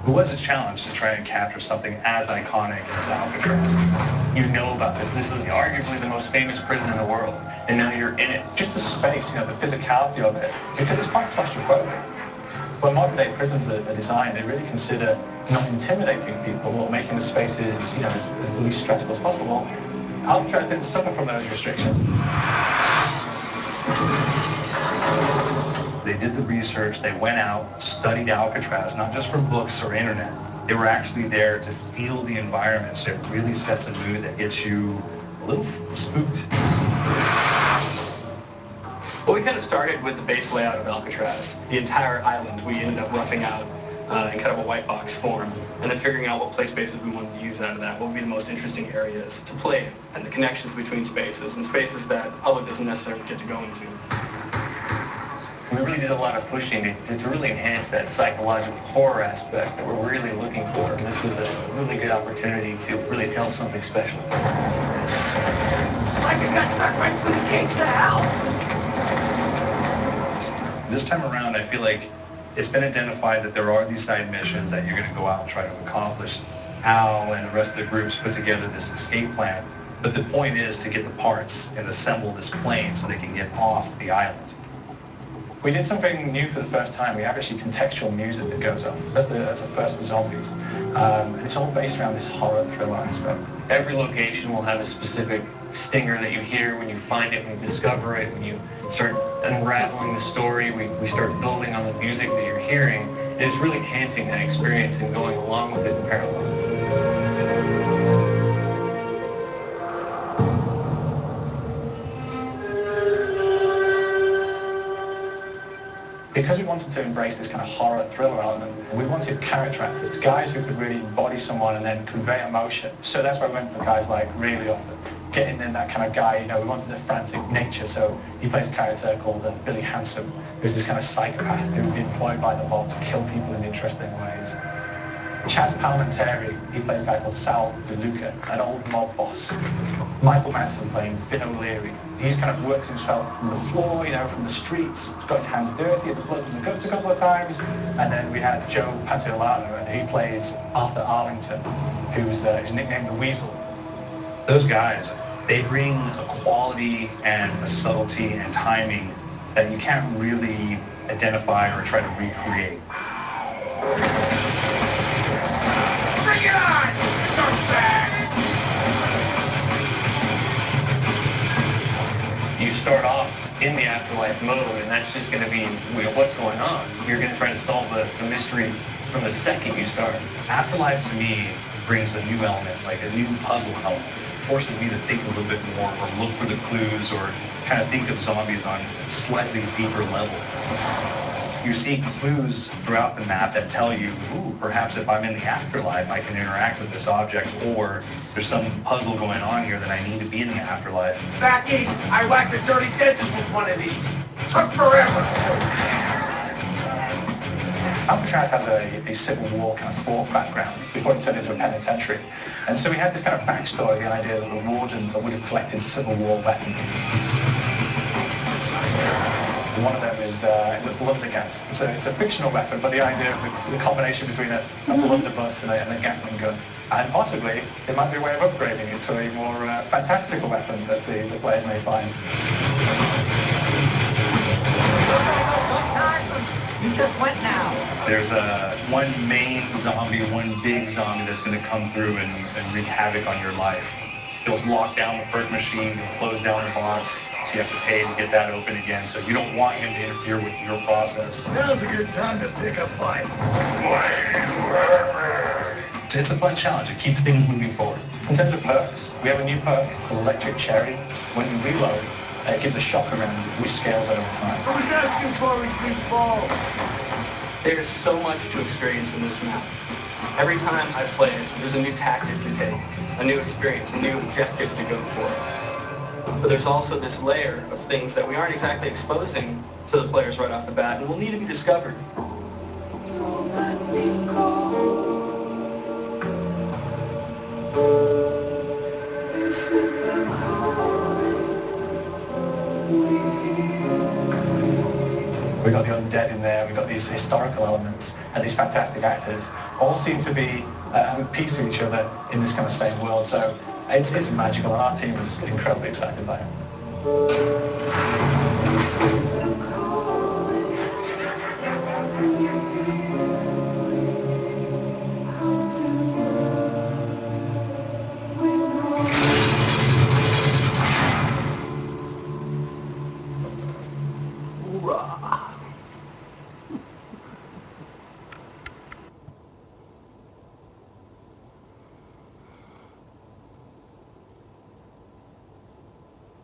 It was a challenge to try and capture something as iconic as Alcatraz. You know about this. This is arguably the most famous prison in the world, and now you're in it. Just the space, the physicality of it, because it's quite claustrophobic. When modern day prisons are designed, they really consider not intimidating people or making the spaces, as least stressful as possible. Alcatraz didn't suffer from those restrictions. They did the research, they went out, studied Alcatraz, not just from books or internet. They were actually there to feel the environment, so it really sets a mood that gets you a little spooked. Well, we kind of started with the base layout of Alcatraz. The entire island we ended up roughing out in kind of a white box form, and then figuring out what play spaces we wanted to use out of that, what would be the most interesting areas to play in, and the connections between spaces, and spaces that the public doesn't necessarily get to go into. We really did a lot of pushing to really enhance that psychological horror aspect that we're really looking for. And this was a really good opportunity to really tell something special. Like a gun stuck right through the gates of hell! This time around, I feel like it's been identified that there are these side missions that you're going to go out and try to accomplish. Al and the rest of the groups put together this escape plan. But the point is to get the parts and assemble this plane so they can get off the island. We did something new for the first time. We have actually contextual music that goes on. So that's the first for zombies. And it's all based around this horror thriller aspect. Every location will have a specific stinger that you hear when you find it, when you discover it, when you start unraveling the story, we start building on the music that you're hearing. And it's really enhancing that experience and going along with it in parallel. Because we wanted to embrace this kind of horror thriller element, we wanted character actors, guys who could really embody someone and then convey emotion. So that's why we went for guys like Ray Liotta, getting in that kind of guy, we wanted the frantic nature. So he plays a character called Billy Handsome, who's this kind of psychopath who's employed by the mob to kill people in interesting ways. Chaz Palminteri, he plays a guy called Sal DeLuca, an old mob boss. Michael Madsen playing Finn O'Leary. He's kind of works himself from the floor, from the streets. He's got his hands dirty, at the blood in the guts a couple of times. And then we had Joe Pantoliano, and he plays Arthur Arlington, who's nicknamed the Weasel. Those guys, they bring a quality and a subtlety and timing that you can't really identify or try to recreate. Bring it on! Dirtbag! You start off in the afterlife mode, and that's just going to be what's going on. You're going to try to solve the mystery from the second you start. Afterlife, to me, brings a new element, like a new puzzle element. It forces me to think a little bit more, or look for the clues, or kind of think of zombies on a slightly deeper level. You see clues throughout the map that tell you, ooh, perhaps if I'm in the afterlife, I can interact with this object, or there's some puzzle going on here that I need to be in the afterlife. Back east, I whacked a dirty dentist with one of these. Took forever. Alcatraz has a Civil War kind of fort background before it turned into a penitentiary. And so we had this kind of backstory, the idea that the warden would have collected Civil War weaponry. One of them is a blundergat. It's a fictional weapon, but the idea of the combination between a blunderbuss and a Gatling gun. And possibly, it might be a way of upgrading it to a more fantastical weapon that the players may find. You just went now. There's one main zombie, one big zombie that's going to come through and wreak havoc on your life. He'll lock down the perk machine, he'll close down the box, so you have to pay to get that open again. So you don't want him to interfere with your process. Now's a good time to pick a fight. It's a fun challenge. It keeps things moving forward. In terms of perks, we have a new perk called Electric Cherry. When you reload, it gives a shock around which scales over time. I was asking for these balls. There's so much to experience in this map. Every time I play it, there's a new tactic to take, a new experience, a new objective to go for. But there's also this layer of things that we aren't exactly exposing to the players right off the bat, and will need to be discovered. So let me go. This is the calling. We got the undead in in there, we've got these historical elements, and these fantastic actors all seem to be a piece of each other in this kind of same world. So it's magical, and our team is incredibly excited by it.